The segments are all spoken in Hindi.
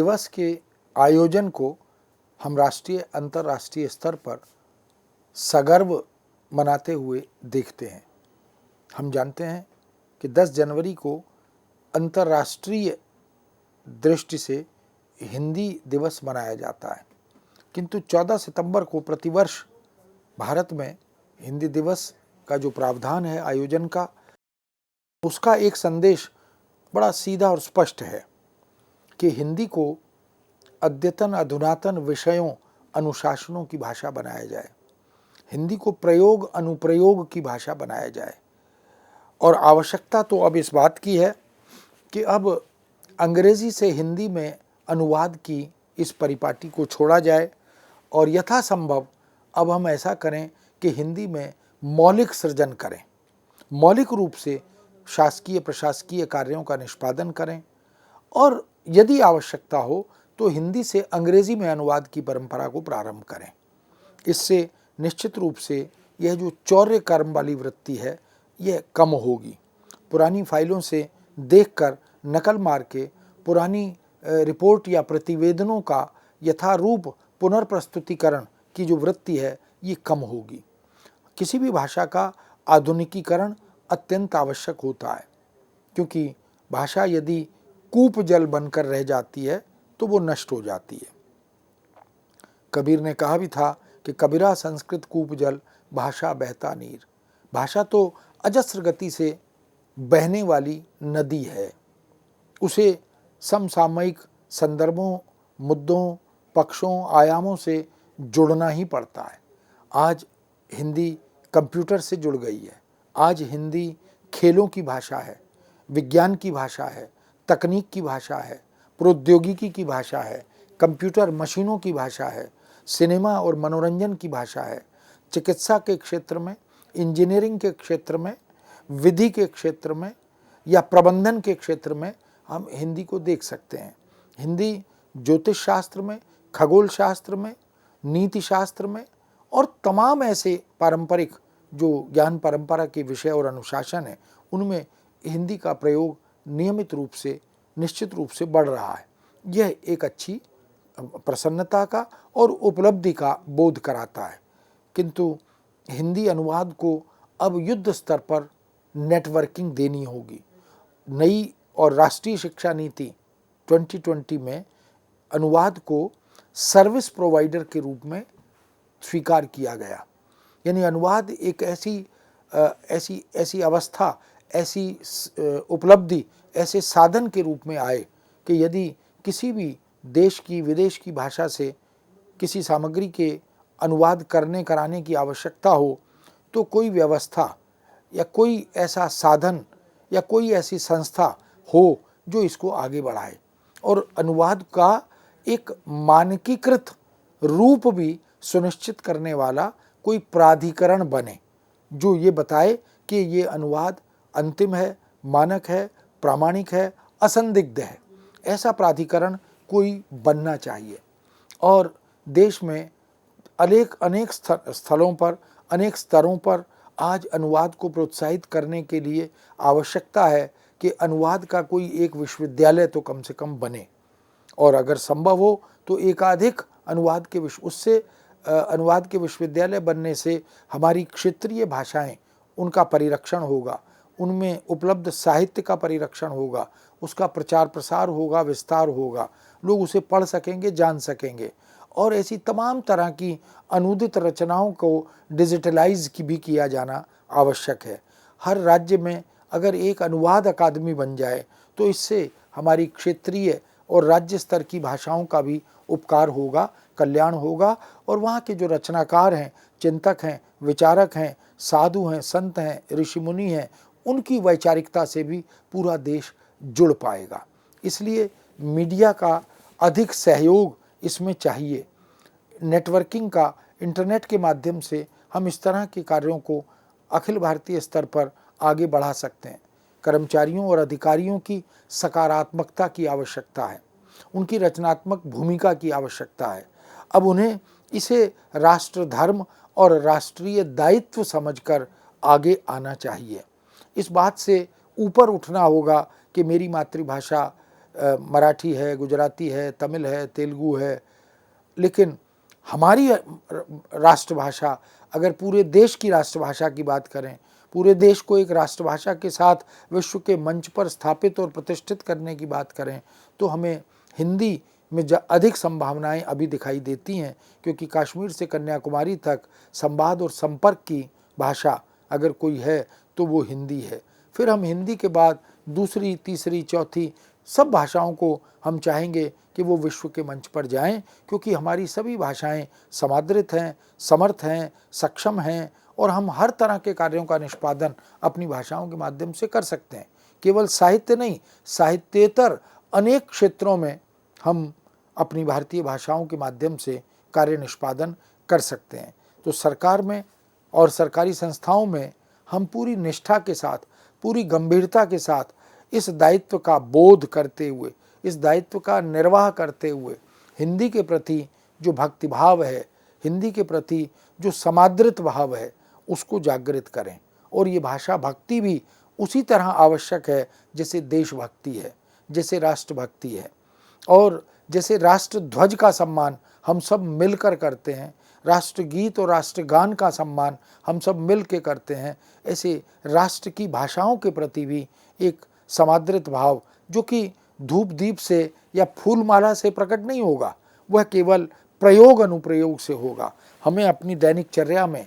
दिवस के आयोजन को हम राष्ट्रीय अंतर्राष्ट्रीय स्तर पर सगर्व मनाते हुए देखते हैं। हम जानते हैं कि 10 जनवरी को अंतर्राष्ट्रीय दृष्टि से हिंदी दिवस मनाया जाता है, किंतु 14 सितंबर को प्रतिवर्ष भारत में हिंदी दिवस का जो प्रावधान है आयोजन का, उसका एक संदेश बड़ा सीधा और स्पष्ट है कि हिंदी को अद्यतन अधुनातन विषयों अनुशासनों की भाषा बनाया जाए, हिंदी को प्रयोग अनुप्रयोग की भाषा बनाया जाए। और आवश्यकता तो अब इस बात की है कि अब अंग्रेजी से हिंदी में अनुवाद की इस परिपाटी को छोड़ा जाए और यथासंभव अब हम ऐसा करें कि हिंदी में मौलिक सृजन करें, मौलिक रूप से शासकीय प्रशासकीय कार्यों का निष्पादन करें और यदि आवश्यकता हो तो हिंदी से अंग्रेजी में अनुवाद की परंपरा को प्रारंभ करें। इससे निश्चित रूप से यह जो चौर्य कर्म वाली वृत्ति है यह कम होगी। पुरानी फाइलों से देखकर नकल मार के पुरानी रिपोर्ट या प्रतिवेदनों का यथारूप पुनर्प्रस्तुतिकरण की जो वृत्ति है ये कम होगी। किसी भी भाषा का आधुनिकीकरण अत्यंत आवश्यक होता है, क्योंकि भाषा यदि कूप जल बनकर रह जाती है तो वो नष्ट हो जाती है। कबीर ने कहा भी था कि कबीरा संस्कृत कूप जल भाषा बहता नीर। भाषा तो अजस्र गति से बहने वाली नदी है, उसे समसामयिक संदर्भों, मुद्दों, पक्षों, आयामों से जुड़ना ही पड़ता है। आज हिंदी कंप्यूटर से जुड़ गई है, आज हिंदी खेलों की भाषा है, विज्ञान की भाषा है, तकनीक की भाषा है, प्रौद्योगिकी की भाषा है, कंप्यूटर मशीनों की भाषा है, सिनेमा और मनोरंजन की भाषा है, चिकित्सा के क्षेत्र में, इंजीनियरिंग के क्षेत्र में, विधि के क्षेत्र में या प्रबंधन के क्षेत्र में हम हिंदी को देख सकते हैं। हिंदी ज्योतिष शास्त्र में, खगोल शास्त्र में, नीति शास्त्र में और तमाम ऐसे पारंपरिक जो ज्ञान परंपरा के विषय और अनुशासन है उनमें हिंदी का प्रयोग नियमित रूप से निश्चित रूप से बढ़ रहा है। यह एक अच्छी प्रसन्नता का और उपलब्धि का बोध कराता है। किंतु हिंदी अनुवाद को अब युद्ध स्तर पर नेटवर्किंग देनी होगी। नई और राष्ट्रीय शिक्षा नीति 2020 में अनुवाद को सर्विस प्रोवाइडर के रूप में स्वीकार किया गया। यानी अनुवाद एक ऐसी अवस्था, ऐसी उपलब्धि, ऐसे साधन के रूप में आए कि यदि किसी भी देश की विदेश की भाषा से किसी सामग्री के अनुवाद करने कराने की आवश्यकता हो तो कोई व्यवस्था या कोई ऐसा साधन या कोई ऐसी संस्था हो जो इसको आगे बढ़ाए और अनुवाद का एक मानकीकृत रूप भी सुनिश्चित करने वाला कोई प्राधिकरण बने जो ये बताए कि ये अनुवाद अंतिम है, मानक है, प्रामाणिक है, असंदिग्ध है। ऐसा प्राधिकरण कोई बनना चाहिए। और देश में अनेक स्थलों पर, अनेक स्तरों पर आज अनुवाद को प्रोत्साहित करने के लिए आवश्यकता है कि अनुवाद का कोई एक विश्वविद्यालय तो कम से कम बने और अगर संभव हो तो एकाधिक अनुवाद के विश्वविद्यालय बनने से हमारी क्षेत्रीय भाषाएं, उनका परिरक्षण होगा, उनमें उपलब्ध साहित्य का परिरक्षण होगा, उसका प्रचार प्रसार होगा, विस्तार होगा, लोग उसे पढ़ सकेंगे, जान सकेंगे और ऐसी तमाम तरह की अनूदित रचनाओं को डिजिटलाइज भी किया जाना आवश्यक है। हर राज्य में अगर एक अनुवाद अकादमी बन जाए तो इससे हमारी क्षेत्रीय और राज्य स्तर की भाषाओं का भी उपकार होगा, कल्याण होगा और वहाँ के जो रचनाकार हैं, चिंतक हैं, विचारक हैं, साधु हैं, संत हैं, ऋषि मुनि हैं, उनकी वैचारिकता से भी पूरा देश जुड़ पाएगा। इसलिए मीडिया का अधिक सहयोग इसमें चाहिए। नेटवर्किंग का, इंटरनेट के माध्यम से हम इस तरह के कार्यों को अखिल भारतीय स्तर पर आगे बढ़ा सकते हैं। कर्मचारियों और अधिकारियों की सकारात्मकता की आवश्यकता है, उनकी रचनात्मक भूमिका की आवश्यकता है। अब उन्हें इसे राष्ट्र धर्म और राष्ट्रीय दायित्व समझकर आगे आना चाहिए। इस बात से ऊपर उठना होगा कि मेरी मातृभाषा मराठी है, गुजराती है, तमिल है, तेलुगु है, लेकिन हमारी राष्ट्रभाषा, अगर पूरे देश की राष्ट्रभाषा की बात करें, पूरे देश को एक राष्ट्रभाषा के साथ विश्व के मंच पर स्थापित और प्रतिष्ठित करने की बात करें, तो हमें हिंदी में अधिक संभावनाएं अभी दिखाई देती हैं, क्योंकि कश्मीर से कन्याकुमारी तक संवाद और संपर्क की भाषा अगर कोई है तो वो हिंदी है। फिर हम हिंदी के बाद दूसरी, तीसरी, चौथी सब भाषाओं को हम चाहेंगे कि वो विश्व के मंच पर जाएं, क्योंकि हमारी सभी भाषाएं समादृत हैं, समर्थ हैं, सक्षम हैं और हम हर तरह के कार्यों का निष्पादन अपनी भाषाओं के माध्यम से कर सकते हैं। केवल साहित्य नहीं, साहित्येतर अनेक क्षेत्रों में हम अपनी भारतीय भाषाओं के माध्यम से कार्य निष्पादन कर सकते हैं। तो सरकार में और सरकारी संस्थाओं में हम पूरी निष्ठा के साथ, पूरी गंभीरता के साथ इस दायित्व का बोध करते हुए, इस दायित्व का निर्वाह करते हुए हिंदी के प्रति जो भक्तिभाव है, हिंदी के प्रति जो समादृत भाव है, उसको जागृत करें। और ये भाषा भक्ति भी उसी तरह आवश्यक है जैसे देशभक्ति है, जैसे राष्ट्रभक्ति है, और जैसे राष्ट्र ध्वज का सम्मान हम सब मिलकर करते हैं, राष्ट्रगीत और राष्ट्रगान का सम्मान हम सब मिल के करते हैं, ऐसे राष्ट्र की भाषाओं के प्रति भी एक समादृत भाव, जो कि धूप दीप से या फूलमाला से प्रकट नहीं होगा, वह केवल प्रयोग अनुप्रयोग से होगा। हमें अपनी दैनिक चर्या में,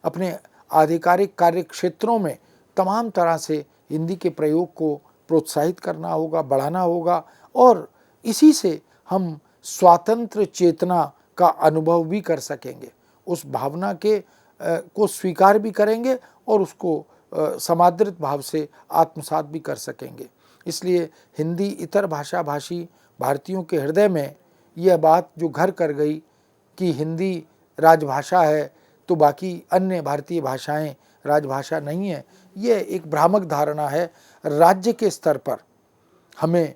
अपने आधिकारिक कार्य क्षेत्रों में तमाम तरह से हिंदी के प्रयोग को प्रोत्साहित करना होगा, बढ़ाना होगा, और इसी से हम स्वातंत्र्य चेतना का अनुभव भी कर सकेंगे, उस भावना के को स्वीकार भी करेंगे और उसको समादृत भाव से आत्मसात भी कर सकेंगे। इसलिए हिंदी इतर भाषा भाषी भारतीयों के हृदय में यह बात जो घर कर गई कि हिंदी राजभाषा है तो बाकी अन्य भारतीय भाषाएं राजभाषा नहीं है, यह एक भ्रामक धारणा है। राज्य के स्तर पर हमें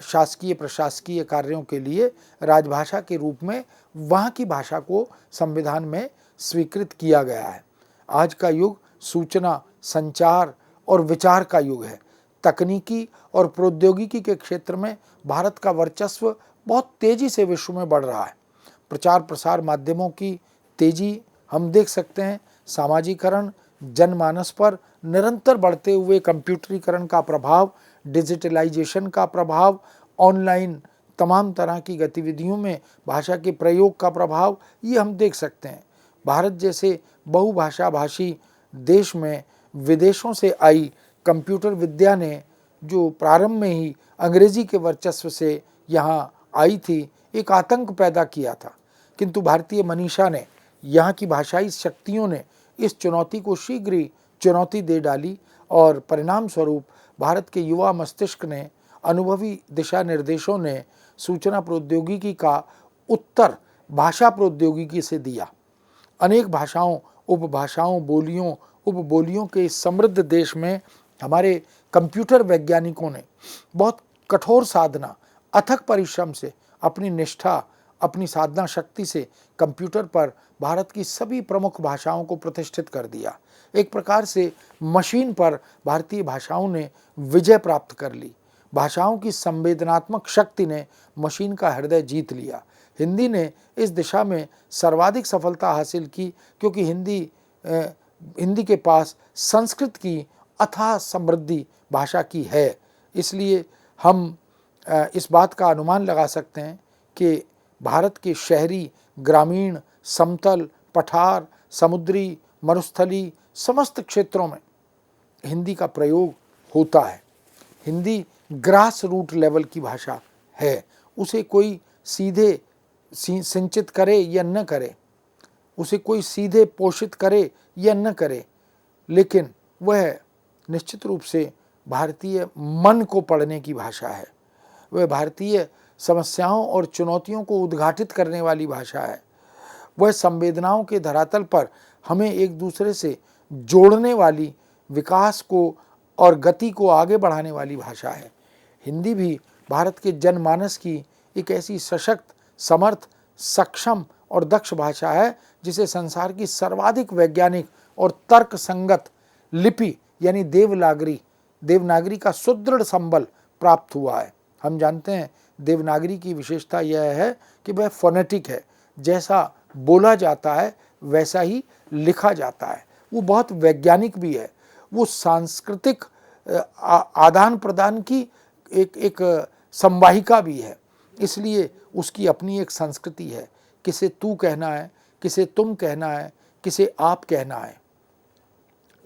शासकीय प्रशासकीय कार्यों के लिए राजभाषा के रूप में वहाँ की भाषा को संविधान में स्वीकृत किया गया है। आज का युग सूचना, संचार और विचार का युग है। तकनीकी और प्रौद्योगिकी के क्षेत्र में भारत का वर्चस्व बहुत तेजी से विश्व में बढ़ रहा है। प्रचार प्रसार माध्यमों की तेजी हम देख सकते हैं, सामाजिकरण, जनमानस पर निरंतर बढ़ते हुए कंप्यूटरीकरण का प्रभाव, डिजिटलाइजेशन का प्रभाव, ऑनलाइन तमाम तरह की गतिविधियों में भाषा के प्रयोग का प्रभाव, ये हम देख सकते हैं। भारत जैसे बहुभाषा भाषी देश में विदेशों से आई कंप्यूटर विद्या ने जो प्रारंभ में ही अंग्रेजी के वर्चस्व से यहाँ आई थी, एक आतंक पैदा किया था, किंतु भारतीय मनीषा ने, यहाँ की भाषाई शक्तियों ने इस चुनौती को शीघ्र ही चुनौती दे डाली और परिणाम स्वरूप भारत के युवा मस्तिष्क ने, अनुभवी दिशा निर्देशों ने सूचना प्रौद्योगिकी का उत्तर भाषा प्रौद्योगिकी से दिया। अनेक भाषाओं, उपभाषाओं, बोलियों, उपबोलियों के इस समृद्ध देश में हमारे कंप्यूटर वैज्ञानिकों ने बहुत कठोर साधना, अथक परिश्रम से, अपनी निष्ठा, अपनी साधना शक्ति से कंप्यूटर पर भारत की सभी प्रमुख भाषाओं को प्रतिष्ठित कर दिया। एक प्रकार से मशीन पर भारतीय भाषाओं ने विजय प्राप्त कर ली। भाषाओं की संवेदनात्मक शक्ति ने मशीन का हृदय जीत लिया। हिंदी ने इस दिशा में सर्वाधिक सफलता हासिल की, क्योंकि हिंदी के पास संस्कृत की अथाह समृद्धि भाषा की है। इसलिए हम इस बात का अनुमान लगा सकते हैं कि भारत के शहरी, ग्रामीण, समतल, पठार, समुद्री, मरुस्थली समस्त क्षेत्रों में हिंदी का प्रयोग होता है। हिंदी ग्रास रूट लेवल की भाषा है। उसे कोई सीधे सिंचित करे या न करे, उसे कोई सीधे पोषित करे या न करे, लेकिन वह निश्चित रूप से भारतीय मन को पढ़ने की भाषा है। वह भारतीय समस्याओं और चुनौतियों को उद्घाटित करने वाली भाषा है। वह संवेदनाओं के धरातल पर हमें एक दूसरे से जोड़ने वाली, विकास को और गति को आगे बढ़ाने वाली भाषा है। हिंदी भी भारत के जनमानस की एक ऐसी सशक्त, समर्थ, सक्षम और दक्ष भाषा है जिसे संसार की सर्वाधिक वैज्ञानिक और तर्क संगत लिपि यानी देवनागरी का सुदृढ़ संबल प्राप्त हुआ है। हम जानते हैं देवनागरी की विशेषता यह है कि वह फोनेटिक है, जैसा बोला जाता है वैसा ही लिखा जाता है। वो बहुत वैज्ञानिक भी है, वो सांस्कृतिक आदान प्रदान की एक संवाहिका भी है, इसलिए उसकी अपनी एक संस्कृति है। किसे तू कहना है, किसे तुम कहना है, किसे आप कहना है,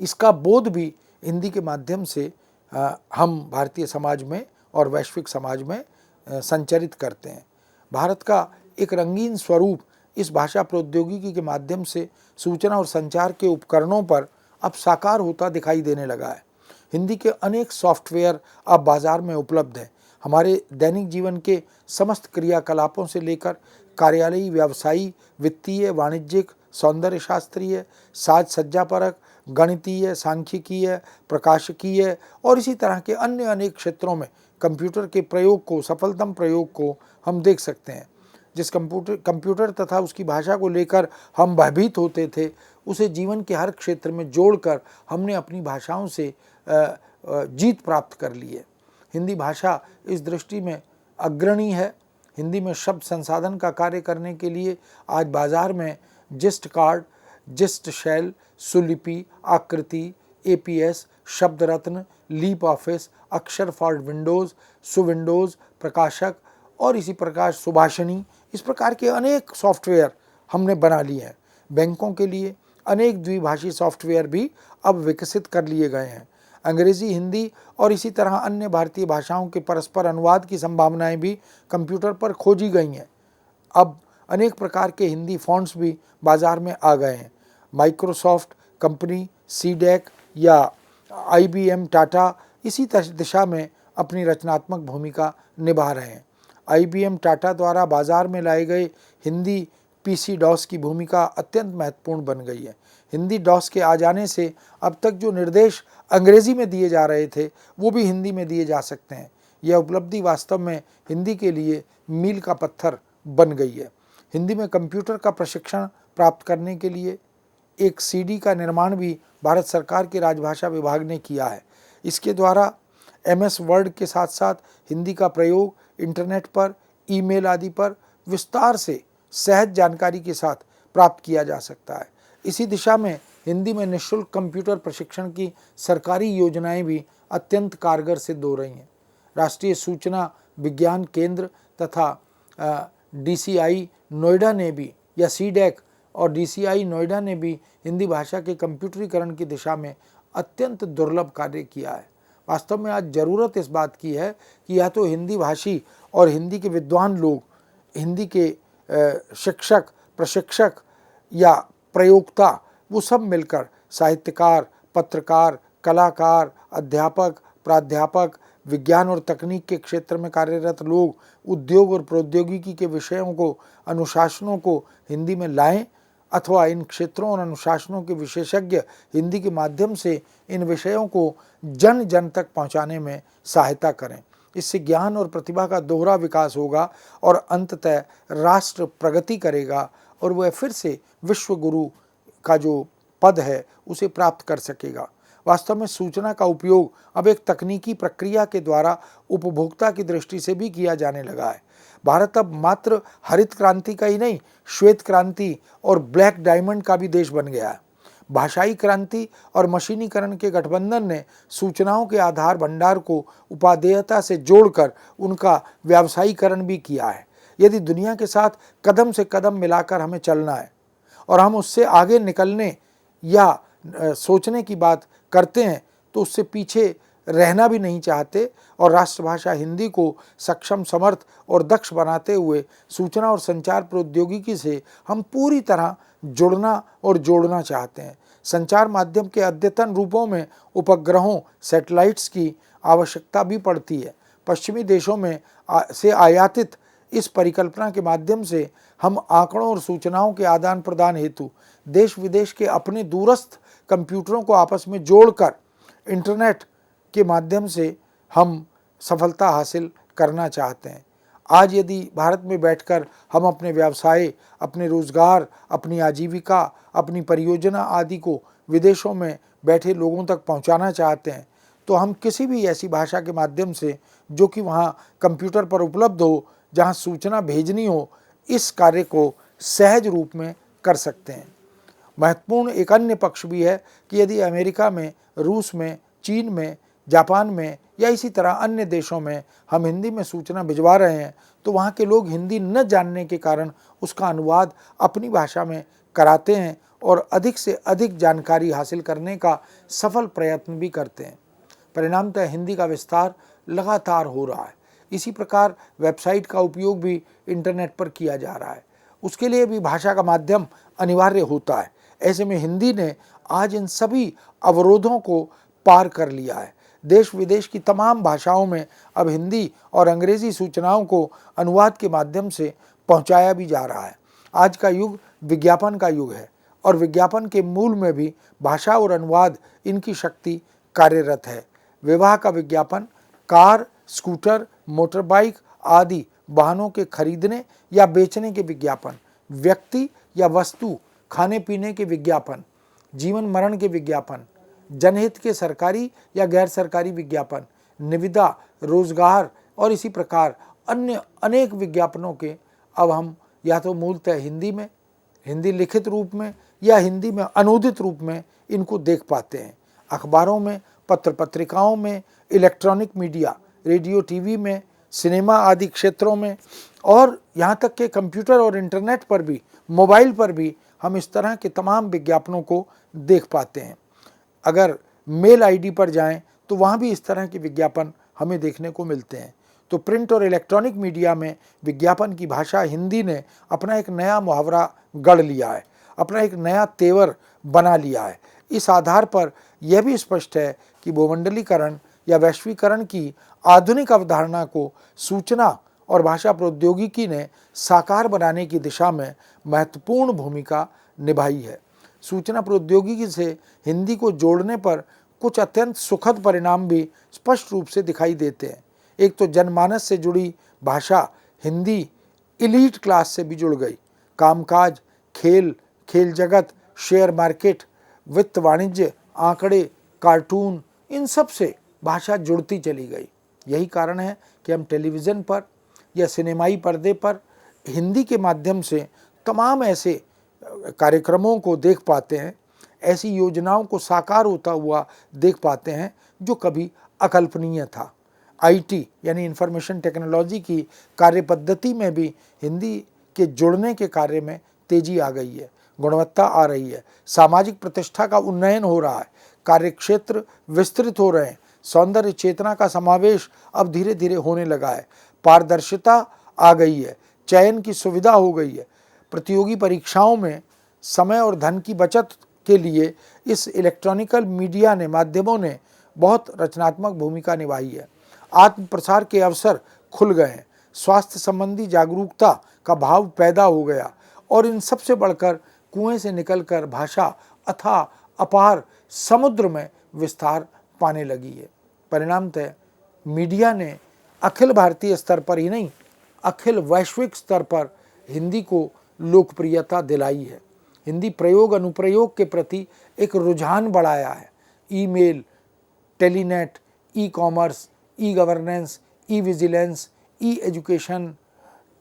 इसका बोध भी हिंदी के माध्यम से हम भारतीय समाज में और वैश्विक समाज में संचरित करते हैं। भारत का एक रंगीन स्वरूप इस भाषा प्रौद्योगिकी के माध्यम से सूचना और संचार के उपकरणों पर अब साकार होता दिखाई देने लगा है। हिंदी के अनेक सॉफ्टवेयर अब बाजार में उपलब्ध हैं। हमारे दैनिक जीवन के समस्त क्रियाकलापों से लेकर कार्यालयी, व्यवसायी, वित्तीय, वाणिज्यिक, सौंदर्य शास्त्रीय, साज सज्जापरक, गणितीय, सांख्यिकीय, प्रकाशकीय और इसी तरह के अन्य अनेक क्षेत्रों में कंप्यूटर के प्रयोग को, सफलतम प्रयोग को हम देख सकते हैं। जिस कंप्यूटर तथा उसकी भाषा को लेकर हम भयभीत होते थे, उसे जीवन के हर क्षेत्र में जोड़कर हमने अपनी भाषाओं से जीत प्राप्त कर ली है। हिंदी भाषा इस दृष्टि में अग्रणी है। हिंदी में शब्द संसाधन का कार्य करने के लिए आज बाजार में जिस्ट कार्ड, जिस्ट शैल, सुलिपि, आकृति, एपीएस, शब्द रत्न, लीप ऑफिस, अक्षर फॉर विंडोज़, सुविंडोज़, प्रकाशक और इसी प्रकार सुभाषिनी, इस प्रकार के अनेक सॉफ्टवेयर हमने बना लिए हैं। बैंकों के लिए अनेक द्विभाषी सॉफ्टवेयर भी अब विकसित कर लिए गए हैं। अंग्रेज़ी, हिंदी और इसी तरह अन्य भारतीय भाषाओं के परस्पर अनुवाद की संभावनाएं भी कंप्यूटर पर खोजी गई हैं। अब अनेक प्रकार के हिंदी फ़ॉन्ट्स भी बाज़ार में आ गए हैं। माइक्रोसॉफ्ट कंपनी, सीडेक या IBM, टाटा इसी दिशा में अपनी रचनात्मक भूमिका निभा रहे हैं। IBM, टाटा द्वारा बाज़ार में लाए गए हिंदी PC DOS की भूमिका अत्यंत महत्वपूर्ण बन गई है। हिंदी DOS के आ जाने से अब तक जो निर्देश अंग्रेज़ी में दिए जा रहे थे वो भी हिंदी में दिए जा सकते हैं। यह उपलब्धि वास्तव में हिंदी के लिए मील का पत्थर बन गई है। हिंदी में कंप्यूटर का प्रशिक्षण प्राप्त करने के लिए एक CD का निर्माण भी भारत सरकार के राजभाषा विभाग ने किया है। इसके द्वारा MS वर्ड के साथ साथ हिंदी का प्रयोग इंटरनेट पर, ईमेल आदि पर विस्तार से सहज जानकारी के साथ प्राप्त किया जा सकता है। इसी दिशा में हिंदी में निःशुल्क कंप्यूटर प्रशिक्षण की सरकारी योजनाएं भी अत्यंत कारगर सिद्ध हो रही हैं। राष्ट्रीय सूचना विज्ञान केंद्र तथा DCI नोएडा ने भी, या सीडेक और DCI नोएडा ने भी हिंदी भाषा के कंप्यूटरीकरण की दिशा में अत्यंत दुर्लभ कार्य किया है। वास्तव में आज ज़रूरत इस बात की है कि या तो हिंदी भाषी और हिंदी के विद्वान लोग, हिंदी के शिक्षक, प्रशिक्षक या प्रयोक्ता, वो सब मिलकर साहित्यकार, पत्रकार, कलाकार, अध्यापक, प्राध्यापक, विज्ञान और तकनीक के क्षेत्र में कार्यरत लोग, उद्योग और प्रौद्योगिकी के विषयों को, अनुशासनों को हिंदी में लाएं अथवा इन क्षेत्रों और अनुशासनों के विशेषज्ञ हिंदी के माध्यम से इन विषयों को जन जन तक पहुंचाने में सहायता करें। इससे ज्ञान और प्रतिभा का दोहरा विकास होगा और अंततः राष्ट्र प्रगति करेगा और वह फिर से विश्व गुरु का जो पद है उसे प्राप्त कर सकेगा। वास्तव में सूचना का उपयोग अब एक तकनीकी प्रक्रिया के द्वारा उपभोक्ता की दृष्टि से भी किया जाने लगा है। भारत अब मात्र हरित क्रांति का ही नहीं, श्वेत क्रांति और ब्लैक डायमंड का भी देश बन गया है। भाषाई क्रांति और मशीनीकरण के गठबंधन ने सूचनाओं के आधार भंडार को उपादेयता से जोड़कर उनका व्यावसायीकरण भी किया है। यदि दुनिया के साथ कदम से कदम मिलाकर हमें चलना है और हम उससे आगे निकलने या सोचने की बात करते हैं तो उससे पीछे रहना भी नहीं चाहते और राष्ट्रभाषा हिंदी को सक्षम, समर्थ और दक्ष बनाते हुए सूचना और संचार प्रौद्योगिकी से हम पूरी तरह जुड़ना और जोड़ना चाहते हैं। संचार माध्यम के अद्यतन रूपों में उपग्रहों, सैटेलाइट्स की आवश्यकता भी पड़ती है। पश्चिमी देशों में से आयातित इस परिकल्पना के माध्यम से हम आंकड़ों और सूचनाओं के आदान प्रदान हेतु देश विदेश के अपने दूरस्थ कंप्यूटरों को आपस में जोड़कर इंटरनेट के माध्यम से हम सफलता हासिल करना चाहते हैं। आज यदि भारत में बैठकर हम अपने व्यवसाय, अपने रोजगार, अपनी आजीविका, अपनी परियोजना आदि को विदेशों में बैठे लोगों तक पहुंचाना चाहते हैं तो हम किसी भी ऐसी भाषा के माध्यम से जो कि वहाँ कंप्यूटर पर उपलब्ध हो, जहाँ सूचना भेजनी हो, इस कार्य को सहज रूप में कर सकते हैं। महत्वपूर्ण एक अन्य पक्ष भी है कि यदि अमेरिका में, रूस में, चीन में, जापान में या इसी तरह अन्य देशों में हम हिंदी में सूचना भिजवा रहे हैं, तो वहाँ के लोग हिंदी न जानने के कारण उसका अनुवाद अपनी भाषा में कराते हैं और अधिक से अधिक जानकारी हासिल करने का सफल प्रयत्न भी करते हैं। परिणामतः हिंदी का विस्तार लगातार हो रहा है। इसी प्रकार वेबसाइट का उपयोग भी इंटरनेट पर किया जा रहा है। उसके लिए भी भाषा का माध्यम अनिवार्य होता है। ऐसे में हिंदी ने आज इन सभी अवरोधों को पार कर लिया है। देश विदेश की तमाम भाषाओं में अब हिंदी और अंग्रेजी सूचनाओं को अनुवाद के माध्यम से पहुंचाया भी जा रहा है। आज का युग विज्ञापन का युग है और विज्ञापन के मूल में भी भाषा और अनुवाद, इनकी शक्ति कार्यरत है। विवाह का विज्ञापन, कार, स्कूटर, मोटर बाइक आदि वाहनों के खरीदने या बेचने के विज्ञापन, व्यक्ति या वस्तु खाने पीने के विज्ञापन, जीवन मरण के विज्ञापन, जनहित के सरकारी या गैर सरकारी विज्ञापन, निविदा, रोजगार और इसी प्रकार अन्य अनेक विज्ञापनों के अब हम या तो मूलतः हिंदी में, हिंदी लिखित रूप में या हिंदी में अनुदित रूप में इनको देख पाते हैं। अखबारों में, पत्र पत्रिकाओं में, इलेक्ट्रॉनिक मीडिया, रेडियो, टीवी में, सिनेमा आदि क्षेत्रों में और यहाँ तक के कंप्यूटर और इंटरनेट पर भी, मोबाइल पर भी हम इस तरह के तमाम विज्ञापनों को देख पाते हैं। अगर मेल आईडी पर जाएं तो वहाँ भी इस तरह के विज्ञापन हमें देखने को मिलते हैं। तो प्रिंट और इलेक्ट्रॉनिक मीडिया में विज्ञापन की भाषा हिंदी ने अपना एक नया मुहावरा गढ़ लिया है, अपना एक नया तेवर बना लिया है। इस आधार पर यह भी स्पष्ट है कि भूमंडलीकरण या वैश्वीकरण की आधुनिक अवधारणा को सूचना और भाषा प्रौद्योगिकी ने साकार बनाने की दिशा में महत्वपूर्ण भूमिका निभाई है। सूचना प्रौद्योगिकी से हिंदी को जोड़ने पर कुछ अत्यंत सुखद परिणाम भी स्पष्ट रूप से दिखाई देते हैं। एक तो जनमानस से जुड़ी भाषा हिंदी इलीट क्लास से भी जुड़ गई। कामकाज, खेल, खेल जगत, शेयर मार्केट, वित्त, वाणिज्य, आंकड़े, कार्टून, इन सब से भाषा जुड़ती चली गई। यही कारण है कि हम टेलीविज़न पर या सिनेमाई पर्दे पर हिंदी के माध्यम से तमाम ऐसे कार्यक्रमों को देख पाते हैं, ऐसी योजनाओं को साकार होता हुआ देख पाते हैं जो कभी अकल्पनीय था। आईटी यानी इंफॉर्मेशन टेक्नोलॉजी की कार्य पद्धति में भी हिंदी के जुड़ने के कार्य में तेजी आ गई है, गुणवत्ता आ रही है, सामाजिक प्रतिष्ठा का उन्नयन हो रहा है, कार्यक्षेत्र विस्तृत हो रहे हैं, सौंदर्य चेतना का समावेश अब धीरे धीरे होने लगा है, पारदर्शिता आ गई है, चयन की सुविधा हो गई है। प्रतियोगी परीक्षाओं में समय और धन की बचत के लिए इस इलेक्ट्रॉनिकल मीडिया ने, माध्यमों ने बहुत रचनात्मक भूमिका निभाई है। आत्म प्रसार के अवसर खुल गए हैं, स्वास्थ्य संबंधी जागरूकता का भाव पैदा हो गया और इन सबसे बढ़कर कुएं से निकलकर भाषा अथाह अपार समुद्र में विस्तार पाने लगी है। परिणामतः मीडिया ने अखिल भारतीय स्तर पर ही नहीं, अखिल वैश्विक स्तर पर हिंदी को लोकप्रियता दिलाई है। हिंदी प्रयोग अनुप्रयोग के प्रति एक रुझान बढ़ाया है। Email, telenet, e commerce, e governance, e vigilance, e education,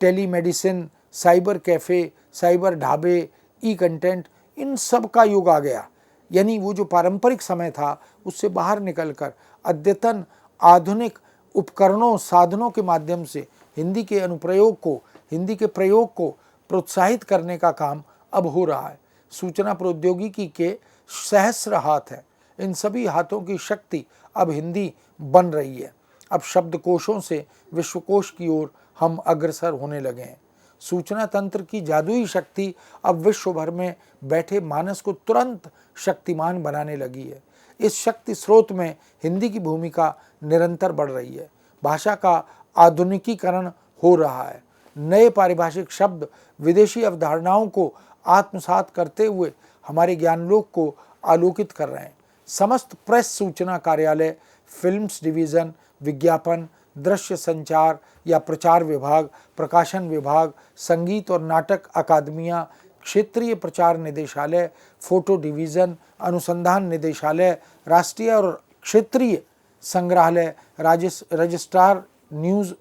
telemedicine, cyber cafe, cyber ढाबे, ई कंटेंट, इन सब का युग आ गया। यानी वो जो पारंपरिक समय था उससे बाहर निकलकर अद्यतन आधुनिक उपकरणों, साधनों के माध्यम से हिंदी के अनुप्रयोग को, हिंदी के प्रयोग को प्रोत्साहित करने का काम अब हो रहा है। सूचना प्रौद्योगिकी के सहस्र हाथ हैं, इन सभी हाथों की शक्ति अब हिंदी बन रही है। अब शब्दकोशों से विश्वकोश की ओर हम अग्रसर होने लगे हैं। सूचना तंत्र की जादुई शक्ति अब विश्व भर में बैठे मानस को तुरंत शक्तिमान बनाने लगी है। इस शक्ति स्रोत में हिंदी की भूमिका निरंतर बढ़ रही है। भाषा का आधुनिकीकरण हो रहा है। नए पारिभाषिक शब्द विदेशी अवधारणाओं को आत्मसात करते हुए हमारे ज्ञानलोक को आलोकित कर रहे हैं। समस्त प्रेस सूचना कार्यालय, फिल्म्स डिवीज़न, विज्ञापन, दृश्य संचार या प्रचार विभाग, प्रकाशन विभाग, संगीत और नाटक अकादमियाँ, क्षेत्रीय प्रचार निदेशालय, फोटो डिवीज़न, अनुसंधान निदेशालय, राष्ट्रीय और क्षेत्रीय संग्रहालय, रजिस्ट्रार न्यूज़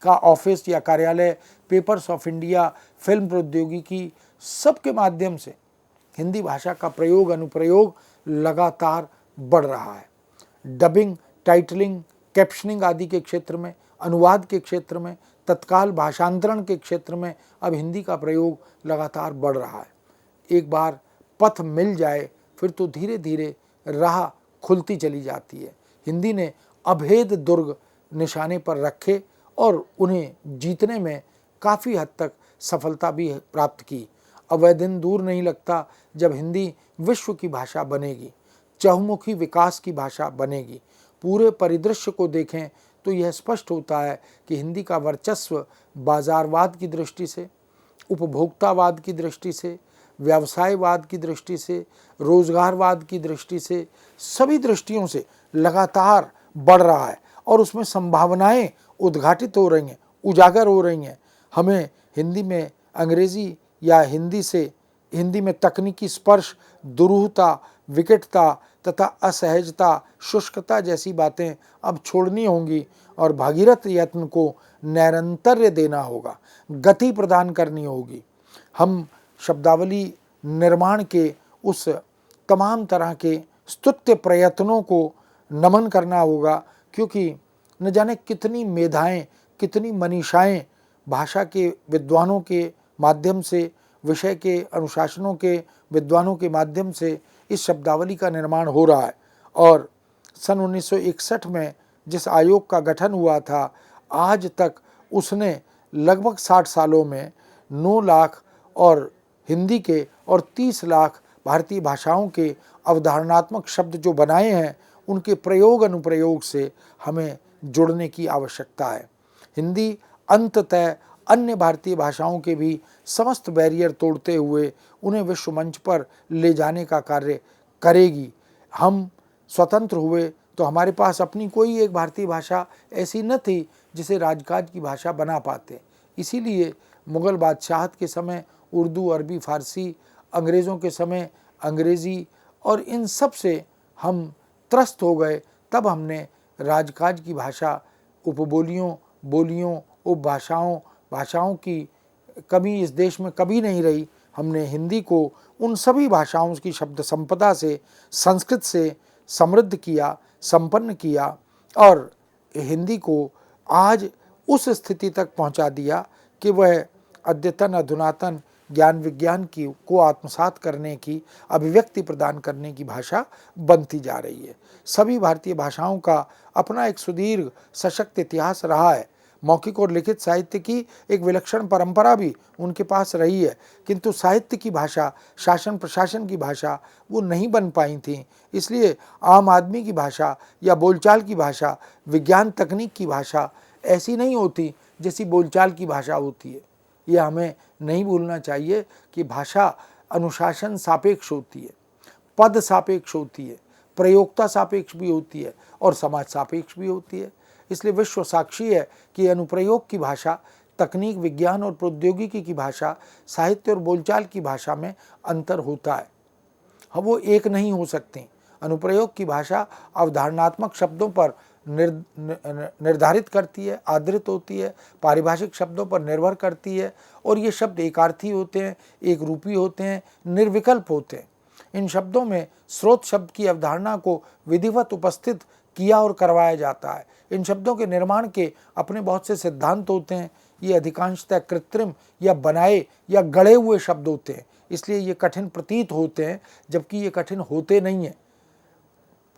का ऑफिस या कार्यालय, पेपर्स ऑफ इंडिया, फिल्म प्रौद्योगिकी, सबके माध्यम से हिंदी भाषा का प्रयोग अनुप्रयोग लगातार बढ़ रहा है। डबिंग, टाइटलिंग, कैप्शनिंग आदि के क्षेत्र में, अनुवाद के क्षेत्र में, तत्काल भाषांतरण के क्षेत्र में अब हिंदी का प्रयोग लगातार बढ़ रहा है। एक बार पथ मिल जाए फिर तो धीरे धीरे राह खुलती चली जाती है। हिंदी ने अभेद दुर्ग निशाने पर रखे और उन्हें जीतने में काफ़ी हद तक सफलता भी प्राप्त की। अब वह दिन दूर नहीं लगता जब हिंदी विश्व की भाषा बनेगी, चहुमुखी विकास की भाषा बनेगी। पूरे परिदृश्य को देखें तो यह स्पष्ट होता है कि हिंदी का वर्चस्व बाजारवाद की दृष्टि से, उपभोक्तावाद की दृष्टि से, व्यवसायवाद की दृष्टि से, रोजगारवाद की दृष्टि से, सभी दृष्टियों से लगातार बढ़ रहा है और उसमें संभावनाएं उद्घाटित हो रही हैं, उजागर हो रही हैं। हमें हिंदी में अंग्रेजी या हिंदी में तकनीकी स्पर्श, दुरूहता, विकटता तथा असहजता, शुष्कता जैसी बातें अब छोड़नी होंगी और भागीरथ यत्न को निरंतर्य देना होगा, गति प्रदान करनी होगी। हम शब्दावली निर्माण के उस तमाम तरह के स्तुत्य प्रयत्नों को नमन करना होगा, क्योंकि न जाने कितनी मेधाएं, कितनी मनीषाएं भाषा के विद्वानों के माध्यम से, विषय के अनुशासनों के विद्वानों के माध्यम से इस शब्दावली का निर्माण हो रहा है। और सन 1961 में जिस आयोग का गठन हुआ था, आज तक उसने लगभग 60 सालों में 9 लाख और हिंदी के और 30 लाख भारतीय भाषाओं के अवधारणात्मक शब्द जो बनाए हैं, उनके प्रयोग अनुप्रयोग से हमें जुड़ने की आवश्यकता है। हिंदी अंततः अन्य भारतीय भाषाओं के भी समस्त बैरियर तोड़ते हुए उन्हें विश्व मंच पर ले जाने का कार्य करेगी। हम स्वतंत्र हुए तो हमारे पास अपनी कोई एक भारतीय भाषा ऐसी न थी जिसे राजकाज की भाषा बना पाते। इसीलिए मुग़ल बादशाहत के समय उर्दू, अरबी, फ़ारसी, अंग्रेज़ों के समय अंग्रेज़ी और इन सब से हम त्रस्त हो गए। तब हमने राजकाज की भाषा, उपबोलियों, बोलियों, उपभाषाओं, भाषाओं की कमी इस देश में कभी नहीं रही। हमने हिंदी को उन सभी भाषाओं की शब्द संपदा से, संस्कृत से समृद्ध किया, संपन्न किया और हिंदी को आज उस स्थिति तक पहुंचा दिया कि वह अद्यतन, अधुनातन ज्ञान विज्ञान को आत्मसात करने की, अभिव्यक्ति प्रदान करने की भाषा बनती जा रही है। सभी भारतीय भाषाओं का अपना एक सुदीर्घ सशक्त इतिहास रहा है। मौखिक और लिखित साहित्य की एक विलक्षण परंपरा भी उनके पास रही है, किंतु साहित्य की भाषा, शासन प्रशासन की भाषा वो नहीं बन पाई थी। इसलिए आम आदमी की भाषा या बोलचाल की भाषा, विज्ञान तकनीक की भाषा ऐसी नहीं होती जैसी बोलचाल की भाषा होती है। यह हमें नहीं भूलना चाहिए कि भाषा अनुशासन सापेक्ष होती है, पद सापेक्ष होती है, प्रयोक्ता सापेक्ष भी होती है और समाज सापेक्ष भी होती है। इसलिए विश्व साक्षी है कि अनुप्रयोग की भाषा, तकनीक, विज्ञान और प्रौद्योगिकी की भाषा, साहित्य और बोलचाल की भाषा में अंतर होता है। हम वो एक नहीं हो सकती। अनुप्रयोग की भाषा अवधारणात्मक शब्दों पर निर्धारित करती है, आधारित होती है, पारिभाषिक शब्दों पर निर्भर करती है और ये शब्द एकार्थी होते हैं, एक रूपी होते हैं, निर्विकल्प होते हैं। इन शब्दों में स्रोत शब्द की अवधारणा को विधिवत उपस्थित किया और करवाया जाता है। इन शब्दों के निर्माण के अपने बहुत से सिद्धांत होते हैं। ये अधिकांशतः कृत्रिम या बनाए या गढ़े हुए शब्द होते हैं, इसलिए ये कठिन प्रतीत होते हैं, जबकि ये कठिन होते नहीं हैं।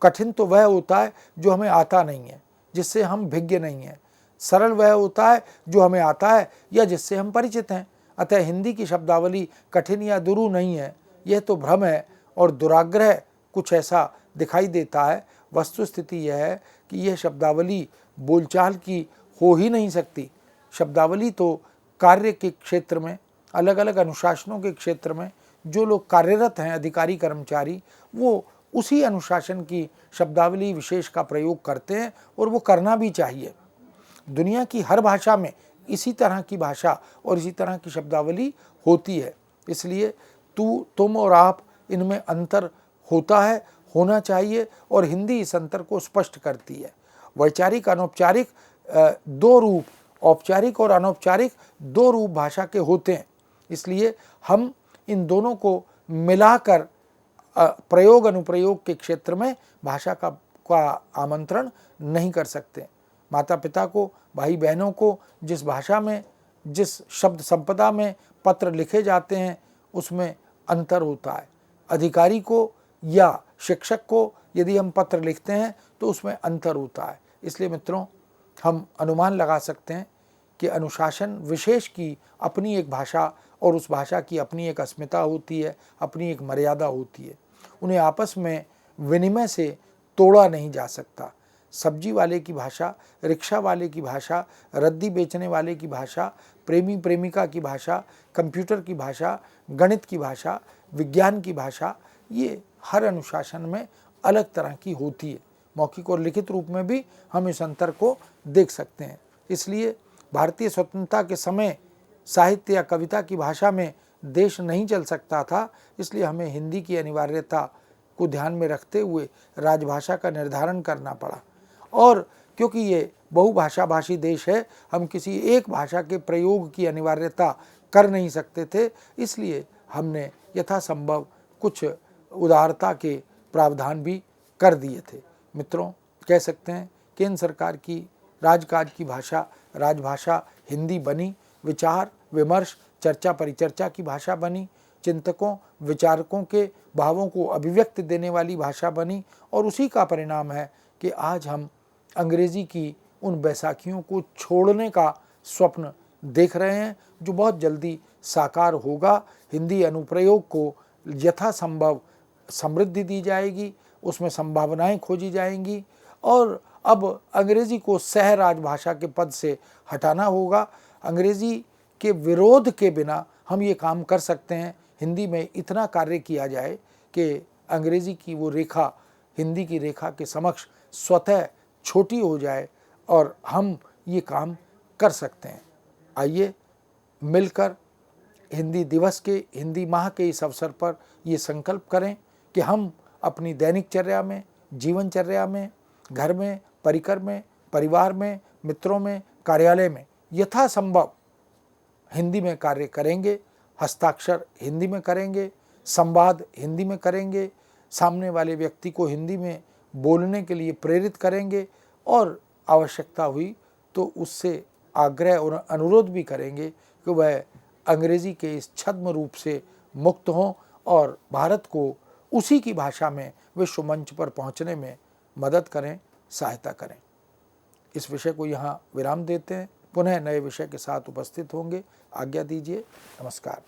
कठिन तो वह होता है जो हमें आता नहीं है, जिससे हम भिज्ञ नहीं हैं। सरल वह होता है जो हमें आता है या जिससे हम परिचित हैं। अतः हिंदी की शब्दावली कठिन या दुरू नहीं है, यह तो भ्रम है और दुराग्रह कुछ ऐसा दिखाई देता है। वस्तुस्थिति यह है कि यह शब्दावली बोलचाल की हो ही नहीं सकती। शब्दावली तो कार्य के क्षेत्र में, अलग अलग अनुशासनों के क्षेत्र में जो लोग कार्यरत हैं, अधिकारी कर्मचारी, वो उसी अनुशासन की शब्दावली विशेष का प्रयोग करते हैं और वो करना भी चाहिए। दुनिया की हर भाषा में इसी तरह की भाषा और इसी तरह की शब्दावली होती है। इसलिए तू, तुम और आप, इनमें अंतर होता है, होना चाहिए और हिंदी इस अंतर को स्पष्ट करती है। वैचारिक अनौपचारिक दो रूप, औपचारिक और अनौपचारिक दो रूप भाषा के होते हैं। इसलिए हम इन दोनों को मिलाकर प्रयोग अनुप्रयोग के क्षेत्र में भाषा का आमंत्रण नहीं कर सकते। माता पिता को, भाई बहनों को जिस भाषा में, जिस शब्द संपदा में पत्र लिखे जाते हैं उसमें अंतर होता है। अधिकारी को या शिक्षक को यदि हम पत्र लिखते हैं तो उसमें अंतर होता है। इसलिए मित्रों, हम अनुमान लगा सकते हैं कि अनुशासन विशेष की अपनी एक भाषा और उस भाषा की अपनी एक अस्मिता होती है, अपनी एक मर्यादा होती है। उन्हें आपस में विनिमय से तोड़ा नहीं जा सकता। सब्जी वाले की भाषा, रिक्शा वाले की भाषा, रद्दी बेचने वाले की भाषा, प्रेमी प्रेमिका की भाषा, कंप्यूटर की भाषा, गणित की भाषा, विज्ञान की भाषा, ये हर अनुशासन में अलग तरह की होती है। मौखिक और लिखित रूप में भी हम इस अंतर को देख सकते हैं। इसलिए भारतीय स्वतंत्रता के समय साहित्य या कविता की भाषा में देश नहीं चल सकता था। इसलिए हमें हिंदी की अनिवार्यता को ध्यान में रखते हुए राजभाषा का निर्धारण करना पड़ा। और क्योंकि ये बहुभाषा भाषी देश है, हम किसी एक भाषा के प्रयोग की अनिवार्यता कर नहीं सकते थे। इसलिए हमने यथासंभव कुछ उदारता के प्रावधान भी कर दिए थे। मित्रों, कह सकते हैं केंद्र सरकार की राजकाज की भाषा, राजभाषा हिंदी बनी। विचार विमर्श, चर्चा परिचर्चा की भाषा बनी। चिंतकों विचारकों के भावों को अभिव्यक्ति देने वाली भाषा बनी। और उसी का परिणाम है कि आज हम अंग्रेजी की उन बैसाखियों को छोड़ने का स्वप्न देख रहे हैं, जो बहुत जल्दी साकार होगा। हिंदी अनुप्रयोग को यथासंभव समृद्धि दी जाएगी, उसमें संभावनाएं खोजी जाएंगी और अब अंग्रेजी को सह राजभाषा के पद से हटाना होगा। अंग्रेजी के विरोध के बिना हम ये काम कर सकते हैं। हिंदी में इतना कार्य किया जाए कि अंग्रेजी की वो रेखा हिंदी की रेखा के समक्ष स्वतः छोटी हो जाए और हम ये काम कर सकते हैं। आइए मिलकर हिंदी दिवस के, हिंदी माह के इस अवसर पर ये संकल्प करें कि हम अपनी दैनिकचर्या में, जीवनचर्या में, घर में, परिकर में, परिवार में, मित्रों में, कार्यालय में यथासंभव हिंदी में कार्य करेंगे। हस्ताक्षर हिंदी में करेंगे, संवाद हिंदी में करेंगे, सामने वाले व्यक्ति को हिंदी में बोलने के लिए प्रेरित करेंगे और आवश्यकता हुई तो उससे आग्रह और अनुरोध भी करेंगे कि वह अंग्रेजी के इस छद्म रूप से मुक्त हों और भारत को उसी की भाषा में विश्व मंच पर पहुंचने में मदद करें, सहायता करें। इस विषय को यहाँ विराम देते हैं। पुनः नए विषय के साथ उपस्थित होंगे। आज्ञा दीजिए। नमस्कार।